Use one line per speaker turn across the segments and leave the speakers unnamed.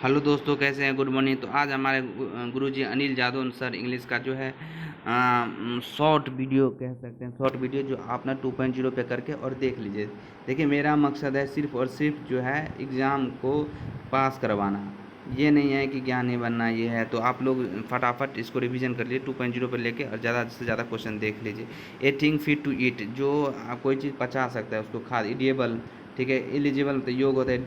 Hello दोस्तों, कैसे हैं? Good morning. तो आज हमारे गुरुजी अनिल जादव सर इंग्लिश का जो है शॉर्ट वीडियो कह सकते हैं, शॉर्ट वीडियो जो आप ना 2.0 पे करके और देख लीजिए। देखिए, मेरा मकसद है सिर्फ और सिर्फ जो है एग्ज़ाम को पास करवाना। ये नहीं है कि ज्ञानी बनना ये है। तो आप लोग फटाफट इसको रिवीजन कर लीजिए 2.0 पर लेके और ज़्यादा से ज़्यादा क्वेश्चन देख लीजिए। A thing fit to eat, जो कोई चीज़ पचा सकता है उसको खा। इडिएबल, ठीक है। एलिजिबल मतलब योग होता है।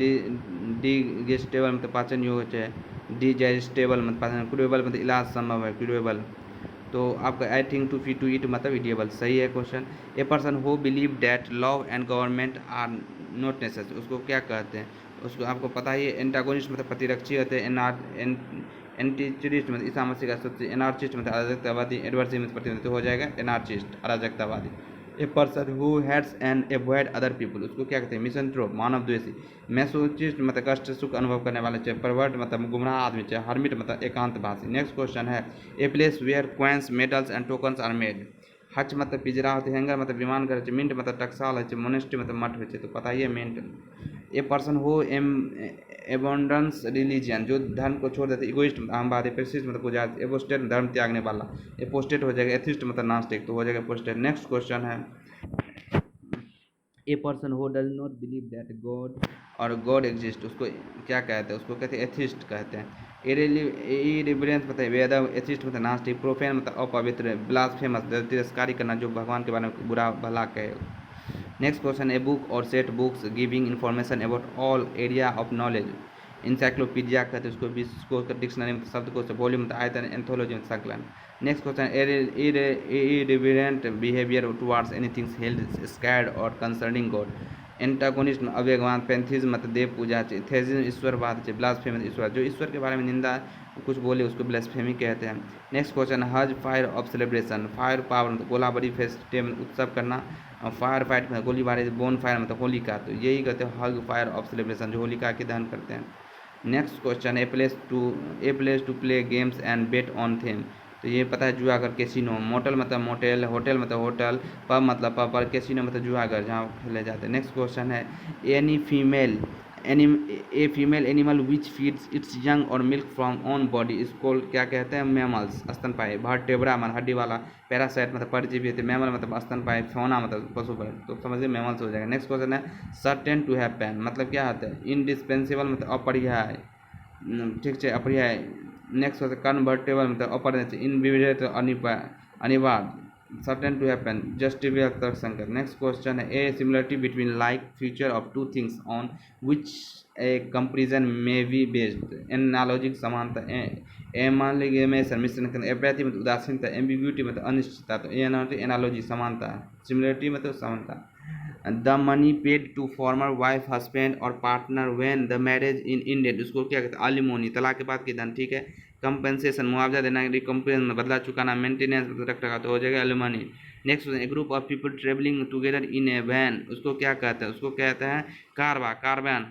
डिगेस्टेबल मतलब पाचन योग होता है। डिजेस्टेबल मतलब पाचन। क्यूरेबल मतलब इलाज संभव है, क्यूरेबल। तो आपका I think to feet to eat मतलब इडिएबल सही है question. A person who believe that law and government are not necessary, उसको क्या कहते हैं? उसको आपको पता ही है। एंटागोनिस्ट मतलब प्रतिरक्षी होते हैं। एंटीचिस्ट मतलब ईसा मसीह का सत्य। एनार्चिस्ट मतलब अराजकतावादी। एडवर्सी मतलब प्रतिबंधित, तो हो जाएगा एनार्चिस्ट, अराजकतावादी। A person who hates and avoid other people, उसको क्या कहते हैं? मिसंथ्रोप, मानव द्वेषी। मैसोचिस्ट मतलब कष्ट सुख अनुभव करने वाले। चाहे परवर्ट मतलब गुमराह आदमी। चाहे हर्मिट मतलब एकांतवासी। नेक्स्ट क्वेश्चन है a place where coins medals and tokens are made. Hutch मतलब पिंजरा होते। हैंगर मतलब विमान घर। मिंट मतलब टकसाल है। मोनेस्ट्री मतलब मठ हो। तो पता ही है मिंट। ए पर्सन हो एबोंडेंस रिलीजन, जो धर्म को छोड़ देते। इगोइस्ट अहमवादी। पेसिस्ट मतलब पुजारी। एपोस्टेट धर्म त्यागने वाला। एपोस्टेट हो जाएगा। एथिस्ट मतलब नास्तिक, तो हो जाएगा एपोस्टेट। नेक्स्ट क्वेश्चन है ए person who does not believe that God और गॉड एग्जिस्ट, उसको क्या कहते हैं? उसको कहते हैं एथिस्ट कहते हैं। इरिवरेंस मतलब वेद। एथिस्ट मतलब नास्तिक। प्रोफेन मतलब अपवित्र। ब्लास्फेमस तिरस्कारी करना, जो भगवान के बारे में बुरा भला कहे। नेक्स्ट क्वेश्चन, ए बुक और set books giving information about all area of knowledge. Encyclopedia कहते हैं उसको। विश्व को डिक्शनरी में शब्द को वॉल्यूम में आयतन। एंथोलॉजी में संकलन। Next question, irreverent behaviour towards anything held scared और कंसर्निंग गॉड। एंटागोनिस्ट अवेगवान। पेंथिज्म मतलब देव पूजा। थेजिज्म ईश्वरवाद। ब्लास्फेमी ईश्वर, जो ईश्वर के बारे में निंदा कुछ बोले उसको ब्लास्फेमी कहते हैं। नेक्स्ट क्वेश्चन, हज fire of celebration. Fire power मतलब गोलाबारी, फेस्टिवल उत्सव करना। फायर फाइट मतलब गोलीबारी। बोन फायर मतलब होलिका, तो यही कहते हैं हग फायर ऑफ सेलिब्रेशन, जो होलिका के दहन करते हैं। Next question, a place to play games and bet on them, तो ये पता है जुआगर। कैसीनो। मोटल मतलब मोटेल। होटल मतलब होटल। पब मतलब पब पर। कैसीनो मतलब जुआगर, जहाँ खेले जाते हैं। नेक्स्ट क्वेश्चन है any female anim a female animal which feeds its young और मिल्क फ्रॉम ऑन बॉडी, इसको क्या कहते हैं? मैमल्स, स्तनपायी। वर्टेब्रा मतलब हड्डी वाला। पैरासाइट मतलब परजीवी होते। मैमल मतलब स्तनपायी। फौना मतलब पशु पर, तो समझिए मैमल्स हो जाएगा। नेक्स्ट क्वेश्चन है सर्टेन टू हैव पेन, मतलब क्या होता है? इंडिस्पेंसिबल मतलब अपरिहार्य, ठीक है, अपरिहार्य। नेक्स्ट क्वेश्चन, कन्वर्टेबल मतलब अपरिहार्य। इनविजिलेट अनिवार्य। सर्टेन टू हैपन, जस्टिफिकेबल तर्कसंगत। नेक्स्ट क्वेश्चन है ए similarity between like feature of two things on which A comparison में बी बेस्ड। एनालॉजिक समानता। एमालिगेमेशन मिश्रण। एपैथी मतलब उदासीनता। एम्बिग्यूटी मतलब अनिश्चितता, तो एनालॉजी समानता। सिमिलरिटी मतलब समानता। The money paid to former wife husband और partner when the marriage in Indian, उसको क्या कहते हैं? अलिमोनी, तलाक के बाद की धन, ठीक है। कंपेंसेशन मुआवजा देना। रिकम्पेंस में बदला चुकाना। मेंटेनेंस मतलब रख रखा, तो हो जाएगा alimony. Next, a group of people travelling together in a van, उसको क्या कहते हैं? उसको कहते हैं कारवा, कारवैन।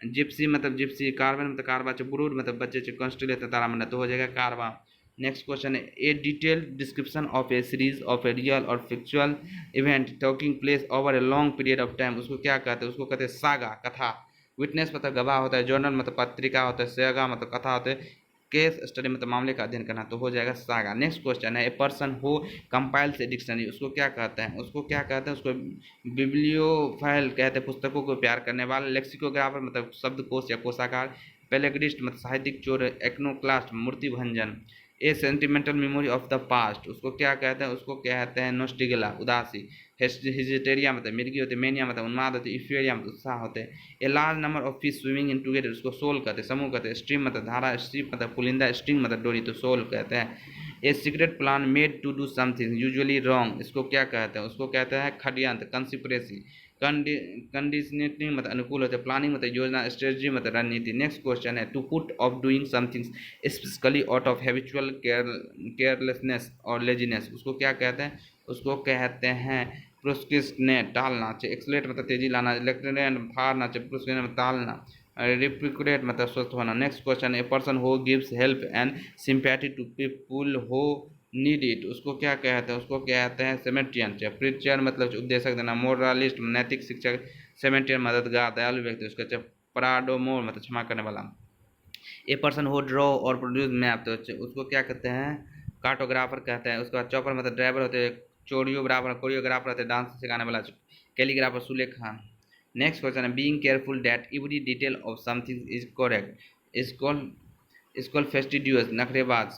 जिप्सी मतलब जिप्सी। कार्बन मतलब कारवा। ब्रूड मतलब बच्चे। कॉन्स्टेलेशन तारामंडल, तो हो जाएगा कारवा। नेक्स्ट क्वेश्चन है a detailed description of a series of a real और factual event taking place over a long period of time, उसको क्या कहते हैं? उसको कहते हैं सागा, कथा। विटनेस मतलब गवाह होता है। जर्नल मतलब पत्रिका होता है। सेगा मतलब कथा होता है। केस स्टडी मतलब मामले का अध्ययन करना, तो हो जाएगा सागा। नेक्स्ट क्वेश्चन है ए person who compiles a dictionary, उसको क्या कहते हैं? उसको क्या कहते हैं? उसको बिब्लियोफाइल कहते हैं, पुस्तकों को प्यार करने वाला। लेक्सिकोग्राफर मतलब शब्दकोश या कोशागार। पेलेग्रिस्ट मतलब साहित्यिक चोर। एक्नोक्लास्ट मूर्ति भंजन। A sentimental memory of the past, उसको क्या कहते हैं? उसको कहते हैं नोस्टिगला, उदासी। हिजिटेरिया मतलब मिर्गी होते। मेनिया मतलब उन्माद होते। इफ्यूरिया मतलब उत्साह होते। ए large number of fish swimming in together, उसको सोल कहते हैं, समूह कहते हैं। स्ट्रीम मतलब धारा। स्ट्रीप मतलब पुलिंदा। स्ट्रिंग मतलब डोरी, तो सोल कहते हैं। A secret plan made to do something usually wrong, इसको क्या कहते हैं? उसको कहते हैं खड्यांत, कंसिपरेसी। कंडीशनिंग मतलब अनुकूल होते हैं। प्लानिंग मतलब योजना। स्ट्रेटजी मतलब रणनीति। नेक्स्ट क्वेश्चन है to put off doing something specifically out of habitual carelessness और लेजीनेस, उसको क्या कहते हैं? उसको कहते हैं प्रोस्क्रिस्टनेट, टालना। एक्सलेट मतलब तेजी लाना। इलेक्ट्रेट फाड़ना। प्रोस्क्रिस्टनेट मतलब टालना। रिप्रिकुलेट मतलब स्वस्थ होना। Next question, a person who gives help and sympathy to people who need it, उसको क्या कहते हैं? उसको कहते हैं सेमेट्रियन। प्रीचर मतलब उपदेशक देना। मोरलिस्ट नैतिक शिक्षक। सेमेट्रियन मददगार, दयालु व्यक्ति। उसका पराडोमोर मतलब क्षमा करने वाला। ए पर्सन हो ड्रॉ और प्रोड्यूस मैप, तो उसको क्या कहते हैं, कार्टोग्राफर कहते हैं। उसके बाद चॉपर मतलब ड्राइवर होते हैं, चोरियोग्राफर कोरियोग्राफर होते हैं, डांस सिखाने वाला, कैलीग्राफर सुलेखा। नेक्स्ट क्वेश्चन है being careful that every detail of something is correct is called fastidious नखरेबाज।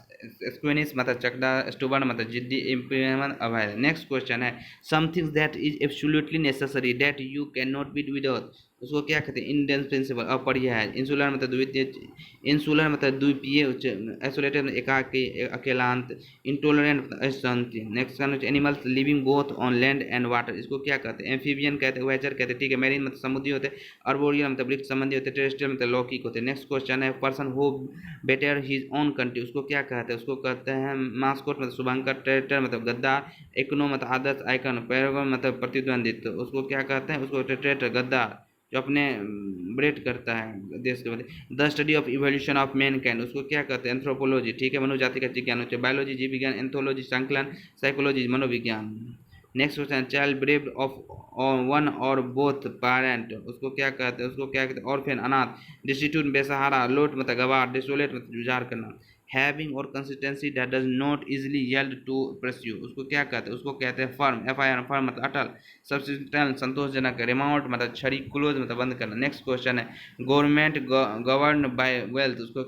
स्क्वेनिस मतलब चकदा, स्टूबर्न मतलब जिद्दी, इम्पेरियन अभय। नेक्स्ट क्वेश्चन है something that is absolutely necessary that you can not be without, उसको क्या कहते हैं, इंडिस्पेंसिबल अपरिहार्य। इंसुलर मतलब द्वितीय, इंसुलर मतलब द्वीपीय, आइसोलेटेड मतलब एकाकी अकेलांत, इंटॉलरेंट मतलब अशांति। नेक्स्ट क्वेश्चन है animals living both on land and water, इसको क्या कहते हैं, एम्फीबियन कहते हैं, वेचर कहते हैं, ठीक है। मैरीन मतलब समुद्री होते हैं, अर्बोरियल मतलब वृक्ष संबंधी होते हैं, टेरेस्ट्रियल मतलब लौकिक होते हैं। नेक्स्ट क्वेश्चन है person who better his own country, उसको क्या कहते हैं, उसको कहते हैं मास्कोट मतलब शुभंकर, ट्रेटर मतलब गद्दार, इकोनो मतलब आदर्श आइकन, पैरागन मतलब प्रतिद्वंदित, तो उसको क्या कहते हैं, उसको ट्रेटर गद्दार जो अपने ब्रेड करता है देश के बदले। The study of evolution of mankind, उसको क्या कहते हैं, एंथ्रोपोलॉजी, ठीक है, मनुजाति का विज्ञान होता है। बायोलॉजी जीव विज्ञान, एंथोलॉजी संकलन, साइकोलॉजी मनोविज्ञान। Next question child brave of one और बोथ पेरेंट, उसको क्या कहते हैं, उसको क्या कहते हैं, ऑर्फेन अनाथ, डिस्टिट्यूट बेसहारा, लोट मतलब गवार, डिसोलेट मतलब जुझार करना। हैविंग और consistency that does not easily yield to pursue, उसको क्या कहते हैं, उसको कहते हैं फर्म, FIR फर्म मतलब अटल, सब्सिस्टेंस संतोषजनक, रिमाउंट मतलब छड़ी, क्लोज मतलब बंद करना। नेक्स्ट क्वेश्चन है गवर्नमेंट गवर्न बाय वेल्थ, उसको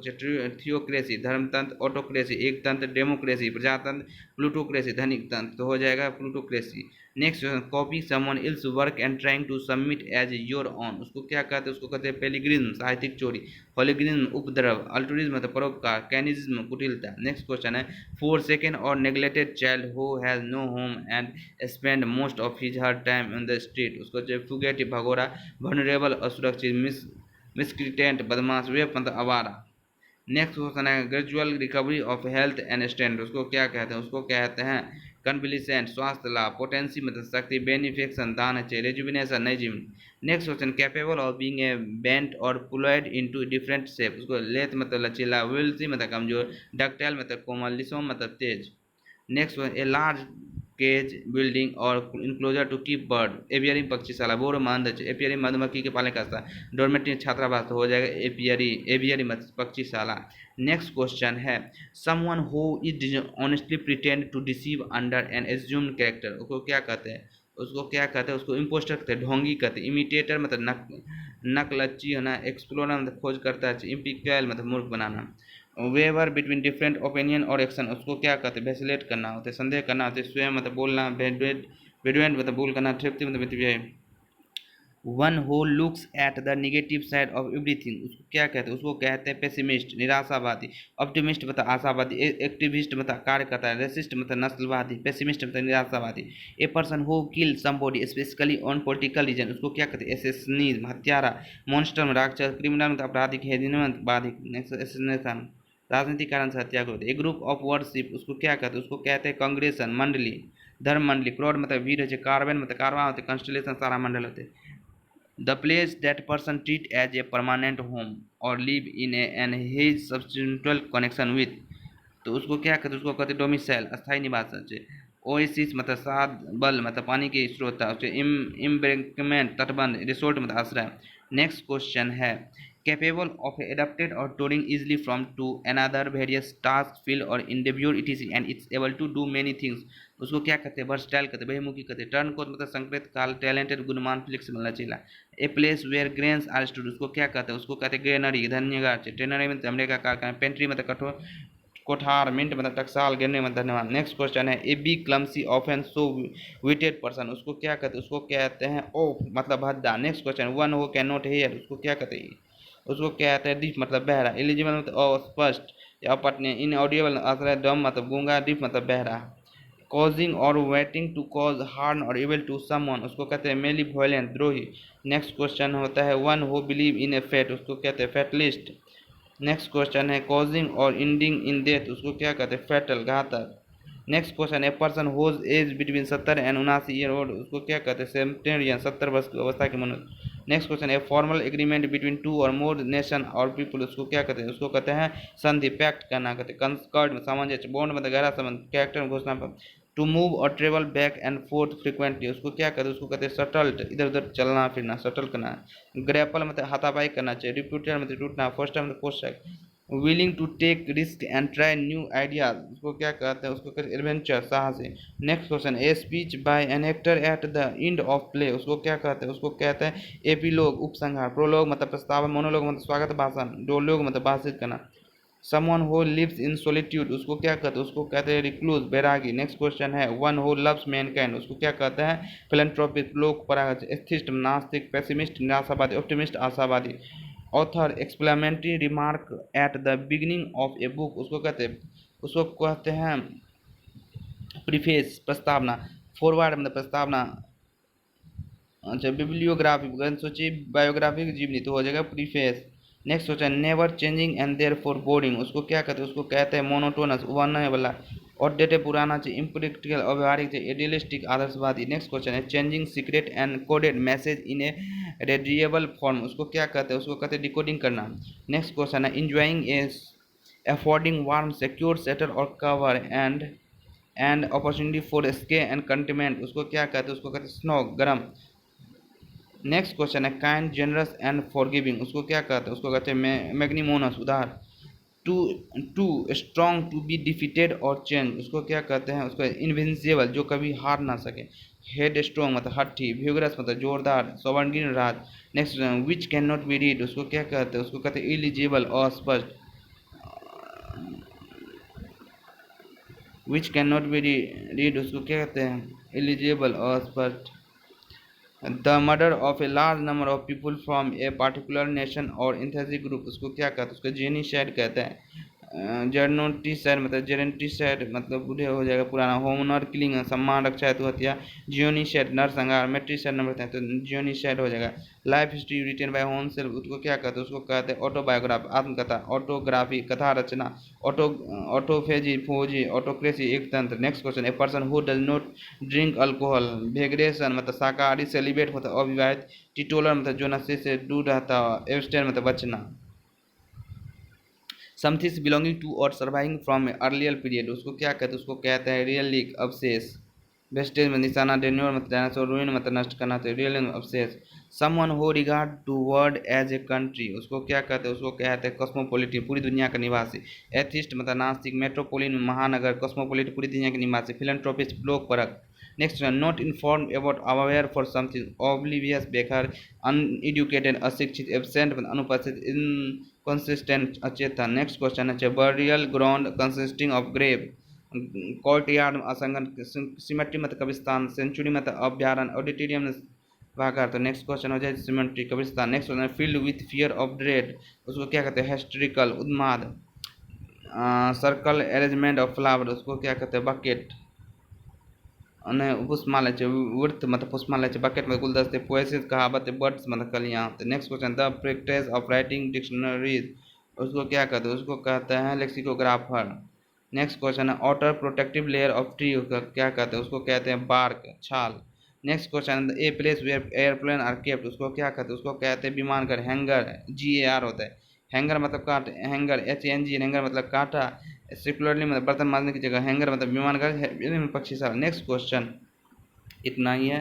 थियोक्रेसी धर्मतंत्र, ऑटोक्रेसी एक तंत्र, डेमोक्रेसी प्रजातंत्र, प्लूटोक्रेसी धनिक तंत्र, तो हो जाएगा plutocracy. Next copy someone else work and trying to submit as your own, उसको क्या कहते हैं, उसको कहते हैं पेलिग्रिज्म साहित्यिक चोरी, हॉलिग्रिज्म उपद्रव, अल्टुरिज्म मतलब परोपकार, कैनिज्म कुटिलता। नेक्स्ट क्वेश्चन है फोर सेकेंड और neglected child who has no home and spend most of his her time in the street, उसको जो फुगेटिव भगोरा, वनरेबल असुरक्षित, मिसक्रिटेंट बदमाश, वेब मतलब आवारा। नेक्स्ट क्वेश्चन है gradual recovery of health and stand, उसको क्या कहते हैं, उसको कहते हैं कन्विलिसेंट स्वास्थ्य लाभ, पोटेंसी मतलब शक्ति, बेनिफिक्शन दान चाहिए, रेजुविनेशन नई जीवन। Next question capable of being a bent और पुलॉइड इनटू डिफरेंट शेप, उसको लेथ मतलब लचीला, विल्सी मतलब कमजोर, डक्टाइल मतलब कोमल, लिसोम मतलब तेज। Next a large cage building और enclosure to keep bird, apiary पक्षीशाला, बोरो मानदच, एपियरी मधुमक्खी के पालन का स्थान, डोरमेटरी छात्रावास, तो हो जाएगा एपियरी, एवियरी पक्षीशाला। नेक्स्ट क्वेश्चन है someone who is honestly pretend to deceive under an assumed character, उसको क्या कहते हैं, उसको क्या कहते हैं, उसको इम्पोस्टर कहते हैं, ढोंगी कहते हैं, इमिटेटर मतलब नकलच्ची होना, एक्सप्लोरर मतलब खोज करता है, इम्पिकल मतलब मूर्ख बनाना, वेवर बिटवीन डिफरेंट ओपिनियन और एक्शन, उसको क्या कहते हैं, वैसिलेट करना होता है, संदेह करना होता है, स्वयं मतलब बोलना, वेडुएंट मतलब भूल करना, तृप्ति मतलब मितव्यय। One who looks at the negative side of everything, उसको क्या कहते हैं, उसको कहते हैं पेसिमिस्ट निराशावादी, ऑप्टिमिस्ट मतलब आशावादी, एक्टिविस्ट मतलब कार्यकर्ता, रेसिस्ट मतलब नस्लवादी, पेसिमिस्ट मतलब निराशावादी। A person who kill somebody specifically on political reason, उसको क्या कहते हैं, एसेसिनिज्म हत्यारा, मॉन्स्टर राक्षस, क्रिमिनल मतलब आपराधिक, हेजिनमत बाधिक, एसेसिनेशन राजनीतिक कारण से हत्या करते। ए ग्रुप ऑफ वर्शिप, उसको क्या कहते हैं, उसको कहते हैं कांग्रेसन मंडली, धर्म मंडली, क्राउड मतलब भीड़ है, कार्बन मतलब कारवा होते, कंस्टलेशन सारा मंडल होते। The place that person treat as a permanent home or live in and his substantial connection with, तो उसको क्या कहते हैं, उसको कहते हैं डोमिसाइल अस्थायी निवास है। ओएसिस मतलब साध बल मतलब पानी के स्रोत, इम्ब्रेकमेंट तटबंध, रिसोर्ट मतलब आश्रय। नेक्स्ट क्वेश्चन है कैपेबल ऑफ एडेप्टेड और touring easily from to another various task field और individual etc and it's able to do many things, उसको क्या कहते हैं, वर्सटाइल कहते हैं, बहुमुखी कहते हैं। टर्न को मतलब संकृत काल, टैलेंटेड गुणमान, फ्लेक्सिबल लचीला। A place where grains are stored, उसको क्या कहते हैं, उसको कहते हैं ग्रेनरी धन्यवाद, ट्रेनरी में चमड़े का कारखाना, पेंट्री मतलब कठोर कोठार, मिंट मतलब टकसाल, गिरने मतलब धन्यवाद। नेक्स्ट क्वेश्चन है a be clumsy often so witted person, उसको क्या कहते हैं, उसको कहते हैं ओफ मतलब भद्दा। Next question one who can not here, उसको क्या कहते हैं, उसको कहते हैं डिफ मतलब बहरा, एलिजिबल मतलब अस्पष्ट या अपटने, इनऑडिबल आश्रय, डम मतलब गूंगा, डिफ मतलब बहरा। Causing or waiting to cause harm or evil to someone, उसको कहते हैं मेलीवोलेंट द्रोही। नेक्स्ट क्वेश्चन होता है one who believe in a fate, उसको कहते हैं फैटलिस्ट। नेक्स्ट क्वेश्चन है causing or ending in death, उसको क्या कहते हैं फैटल घातक। नेक्स्ट क्वेश्चन है person whose age between 70 and 79 year old, उसको क्या कहते हैं सेंटेरियन 70 वर्ष की अवस्था के मनुष्य। नेक्स्ट क्वेश्चन है फॉर्मल एग्रीमेंट बिटवीन टू और मोर नेशन और पीपल, उसको क्या कहते हैं, उसको कहते हैं संधि, पैक्ट करना कहते हैं। कंकर्ड सामंजस्य, बॉन्ड मतलब गहरा संबंध, कैरेक्टर घोषणा पर। टू मूव और travel back and fourth frequently, उसको क्या कहते हैं, उसको कहते हैं सटल्ड, इधर उधर चलना फिरना, सटल करना। ग्रैपल मतलब हाथापाई करना चाहिए, रिप्यूटर मतलब टूटना, फोस्टर मतलब पोषक। Willing to take risk and try new ideas, उसको क्या कहते हैं, उसको कहते हैं एडवेंचर, साहसी। Next question, a speech by an actor at the end of play, उसको क्या कहते हैं, उसको कहते हैं एपिलोग, उपसंहार। प्रोलोग मतलब प्रस्ताव, मोनोलोग मतलब स्वागत भाषण, डोलोग मतलब भाषित करना। Someone who lives in solitude, उसको क्या कहते हैं, उसको कहते हैं रिक्लूज, बैरागी। नेक्स्ट क्वेश्चन है, वन हु लव्स मैनकाइंड, उसको क्या कहते हैं फिलैंथ्रोपिस्ट, लोक परागत। एथिस्ट नास्तिक, पेसिमिस्ट निराशावादी, ऑप्टिमिस्ट आशावादी। Author explanatory remark at the beginning of a book, उसको कहते हैं प्रीफेस, प्रस्तावना। फॉरवर्ड मतलब प्रस्तावना। अच्छा, बिब्लियोग्राफी ग्रंथ सूची, बायोग्राफी जीवनी तो हो जाएगा प्रीफेस। नेक्स्ट सोचा, never changing and therefore boring, उसको क्या कहते हैं, उसको कहते हैं मोनोटोनस, उबरने वाला। आउटडेटेड पुराना चाहिए, इम्प्रैक्टिकल अव्यवहारिक चाहिए, आइडियलिस्टिक आदर्शवादी। नेक्स्ट क्वेश्चन है, changing secret and coded message in a readable form, उसको क्या कहते हैं, उसको कहते हैं डिकोडिंग करना। नेक्स्ट क्वेश्चन है, enjoying a affording warm secure settle और कवर एंड अपॉर्चुनिटी फॉर स्के एंड कंटेनमेंट, उसको क्या कहते हैं, उसको कहते हैं स्नोग, गर्म। नेक्स्ट क्वेश्चन है, काइंड जनरस एंड फॉरगिविंग, उसको क्या कहते हैं, उसको कहते हैं मैग्निमोनस, उदार। Too too strong to be defeated और चेंज, उसको क्या कहते हैं, उसको इनविंसिबल, जो कभी हार ना सके। हेड स्ट्रॉन्ग मतलब हट्टी, व्यूग्रस मतलब जोरदार, सवर्णीन राज। Next, which can not be read, उसको क्या कहते हैं, उसको कहते हैं इलिजिबल, अस्पष्ट। Which can not be read, उसको क्या कहते हैं इलिजिबल, अस्पष्ट। The murder of a large number of people from a particular nation और इंथेसिक ग्रुप, उसको क्या कहते हैं, उसको जेनीसाइड कहते हैं। जेनोटिसाइड मतलब जेरेंटिसाइड मतलब बूढ़े हो जाएगा पुराना। होमनर किलिंग सम्मान, रक्षा हेतु हत्या। जियोनिसाइड नरसंहार। मेट्रिसाइड नंबर है तो जियोनिसाइड हो जाएगा। Life history written by home self, उसको क्या कहते हैं, उसको कहते हैं ऑटोबायोग्राफी, आत्मकथा। ऑटोग्राफी कथा रचना। ऑटो ऑटोफेजी फौजी। ऑटोक्रेसी एक तंत्र। Next question, a person who does not drink alcohol. Vegetarian मतलब शाकाहारी। सेलिब्रेट मतलब अविवाहित। टिटोलर मतलब जो नशे से दूर रहता है। एब्सटेन मतलब बचना। समथिंग्स बिलोंगिंग टू और सर्वाइविंग फ्रॉम अर्लियर पीरियड, उसको क्या कहते हैं, उसको कहते हैं रियलिक, अवशेष। वेस्टेज में निशाना। डेन्योर मतलब डायनासोर। रूइन मतलब नष्ट करना, तो रियल अवशेष। Someone who regard to world as a country, उसको क्या कहते हैं, उसको कहते हैं कॉस्मोपोलिटन, पूरी दुनिया का निवासी। एथिस्ट मतलब नास्तिक। मेट्रोपोलिन महानगर। कॉस्मोपोलिटन पूरी दुनिया के निवासी। फिलैंथ्रोपिस्ट लोक परक। Next, not inform about aware for something, oblivious बेकार। अनएडुकेटेड अशिक्षित। एब्सेंट अनुपस्थित। इनकंसिस्टेंट अचेतन। नेक्स्ट क्वेश्चन है, burial ground consisting of grave. Courtyard असंगन। सिमेट्री मतलब कब्रिस्तान। सेंचुरी मतलब अभ्यारण्य। ऑडिटोरियम भागार। तो नेक्स्ट क्वेश्चन हो जाए सिमेट्री, कब्रिस्तान। Next question, field with fear of dread, उसको क्या कहते हैं हिस्ट्रिकल, उन्माद। सर्कल अरेंजमेंट ऑफ फ्लावर, उसको क्या कहते हैं बकेट। અને પુષ્પાલય છે વૃત્ત मतलब પુષ્પાલય છે बकेट में गुलदस्ते। पोएसिस कहावत, बर्ड्स मतलब कलियाँ। तो next question, the practice of writing dictionaries, उसको क्या कहते हैं, उसको कहते हैं लेक्सिकोग्राफर। नेक्स्ट क्वेश्चन है, outer protective layer of tree, क्या कहते हैं, उसको कहते हैं बार्क, छाल। Next question, a place where airplane are kept, उसको क्या कहते हैं, उसको कहते हैं विमानघर, हैंगर, GAR होता है। हैंगर मतलब काट, हैंगर HNG, हैंगर मतलब काटा। सिकुलरली मतलब बर्तन मारने की जगह। हैंगर मतलब विमानघर, पक्षी शाला। नेक्स्ट क्वेश्चन इतना ही है।